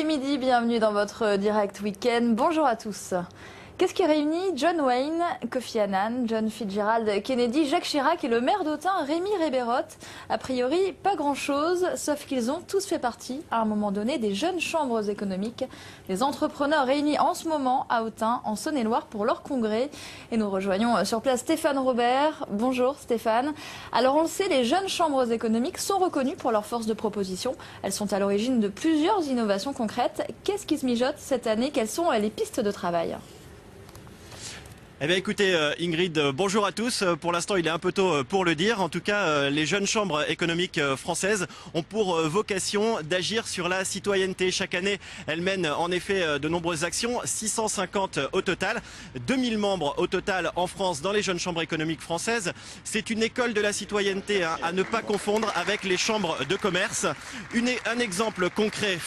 midi, bienvenue dans votre direct week-end. Bonjour à tous. Qu'est-ce qui réunit John Wayne, Kofi Annan, John Fitzgerald Kennedy, Jacques Chirac et le maire d'Autun, Rémi Réberotte? A priori, pas grand-chose, sauf qu'ils ont tous fait partie, à un moment donné, des jeunes chambres économiques. Les entrepreneurs réunis en ce moment à Autun, en Saône-et-Loire, pour leur congrès. Et nous rejoignons sur place Stéphane Robert. Bonjour Stéphane. Alors on le sait, les jeunes chambres économiques sont reconnues pour leur force de proposition. Elles sont à l'origine de plusieurs innovations concrètes. Qu'est-ce qui se mijote cette année? Quelles sont les pistes de travail? Eh bien écoutez Ingrid, bonjour à tous. Pour l'instant il est un peu tôt pour le dire. En tout cas les jeunes chambres économiques françaises ont pour vocation d'agir sur la citoyenneté. Chaque année elles mènent en effet de nombreuses actions, 650 au total, 2000 membres au total en France dans les jeunes chambres économiques françaises. C'est une école de la citoyenneté à ne pas confondre avec les chambres de commerce. Un exemple concret,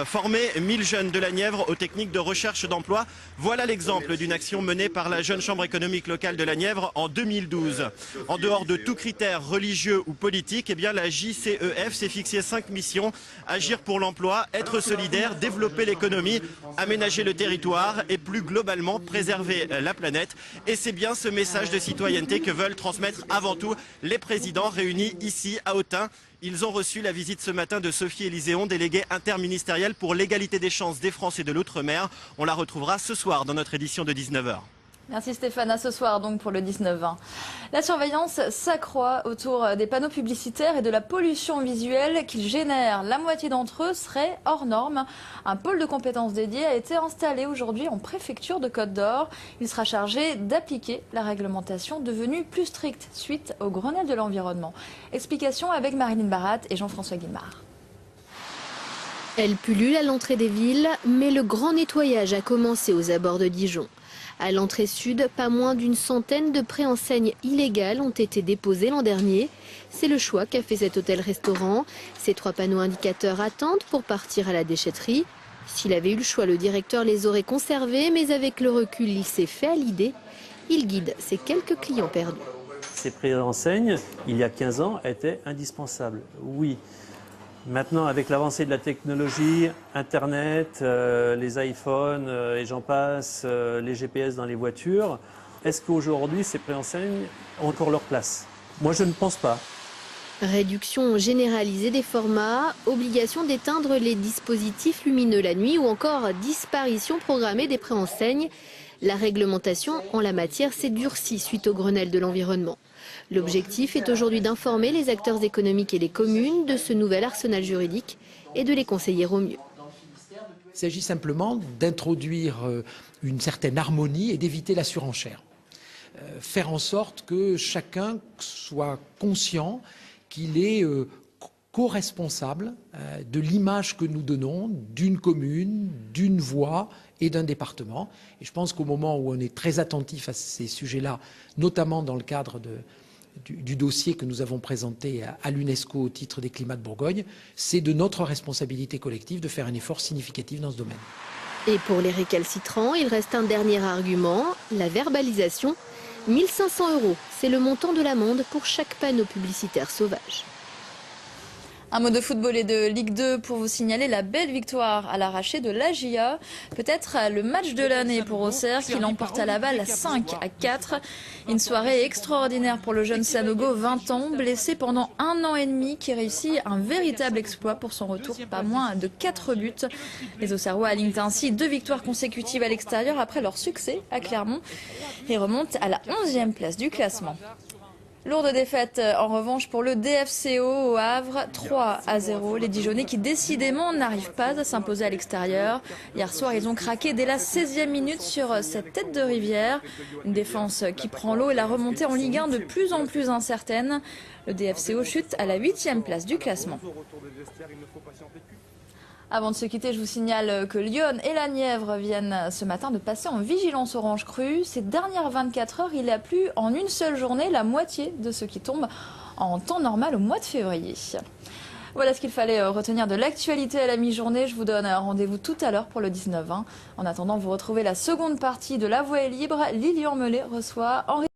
former 1000 jeunes de la Nièvre aux techniques de recherche d'emploi. Voilà l'exemple d'une action menée par la jeune chambre économique locale de la Nièvre en 2012. En dehors de tout critère religieux ou politique, eh bien la JCEF s'est fixé 5 missions: agir pour l'emploi, être solidaire, développer l'économie, aménager le territoire et plus globalement préserver la planète. Et c'est bien ce message de citoyenneté que veulent transmettre avant tout les présidents réunis ici à Autun. Ils ont reçu la visite ce matin de Sophie Élyséon, déléguée interministérielle pour l'égalité des chances des Français de l'Outre-mer. On la retrouvera ce soir dans notre édition de 19h. Merci Stéphane, à ce soir donc pour le 19-20. La surveillance s'accroît autour des panneaux publicitaires et de la pollution visuelle qu'ils génèrent. La moitié d'entre eux seraient hors normes. Un pôle de compétences dédié a été installé aujourd'hui en préfecture de Côte d'Or. Il sera chargé d'appliquer la réglementation devenue plus stricte suite au Grenelle de l'environnement. Explication avec Marilyn Barat et Jean-François Guimard. Elle pullule à l'entrée des villes, mais le grand nettoyage a commencé aux abords de Dijon. À l'entrée sud, pas moins d'une centaine de préenseignes illégales ont été déposées l'an dernier. C'est le choix qu'a fait cet hôtel-restaurant. Ces 3 panneaux indicateurs attendent pour partir à la déchetterie. S'il avait eu le choix, le directeur les aurait conservés, mais avec le recul, il s'est fait à l'idée. Il guide ses quelques clients perdus. Ces préenseignes, il y a 15 ans, étaient indispensables. Oui. Maintenant, avec l'avancée de la technologie, Internet, les iPhones et j'en passe, les GPS dans les voitures, est-ce qu'aujourd'hui ces préenseignes ont encore leur place? Moi, je ne pense pas. Réduction généralisée des formats, obligation d'éteindre les dispositifs lumineux la nuit ou encore disparition programmée des préenseignes. La réglementation en la matière s'est durcie suite au Grenelle de l'environnement. L'objectif est aujourd'hui d'informer les acteurs économiques et les communes de ce nouvel arsenal juridique et de les conseiller au mieux. Il s'agit simplement d'introduire une certaine harmonie et d'éviter la surenchère. Faire en sorte que chacun soit conscient qu'il est co-responsable de l'image que nous donnons d'une commune, d'une voie et d'un département. Et je pense qu'au moment où on est très attentif à ces sujets-là, notamment dans le cadre du dossier que nous avons présenté à l'UNESCO au titre des climats de Bourgogne, c'est de notre responsabilité collective de faire un effort significatif dans ce domaine. Et pour les récalcitrants, il reste un dernier argument, la verbalisation. 1 500 €, c'est le montant de l'amende pour chaque panneau publicitaire sauvage. Un mot de football et de Ligue 2 pour vous signaler la belle victoire à l'arraché de l'AGIA. Peut-être le match de l'année pour Auxerre qui l'emporte à Laval 5-4. Une soirée extraordinaire pour le jeune Sanogo, 20 ans, blessé pendant 1 an et demi, qui réussit un véritable exploit pour son retour, pas moins de 4 buts. Les Auxerrois alignent ainsi 2 victoires consécutives à l'extérieur après leur succès à Clermont et remontent à la 11e place du classement. Lourde défaite en revanche pour le DFCO au Havre, 3-0. Les Dijonais qui décidément n'arrivent pas à s'imposer à l'extérieur. Hier soir, ils ont craqué dès la 16e minute sur cette tête de rivière. Une défense qui prend l'eau et la remontée en Ligue 1 de plus en plus incertaine. Le DFCO chute à la 8e place du classement. Avant de se quitter, je vous signale que Lyon et la Nièvre viennent ce matin de passer en vigilance orange crue. Ces dernières 24 heures, il a plu en une seule journée la moitié de ce qui tombe en temps normal au mois de février. Voilà ce qu'il fallait retenir de l'actualité à la mi-journée. Je vous donne rendez-vous tout à l'heure pour le 19-20. En attendant, vous retrouvez la seconde partie de La Voix est libre. Lilian Mellet reçoit Henri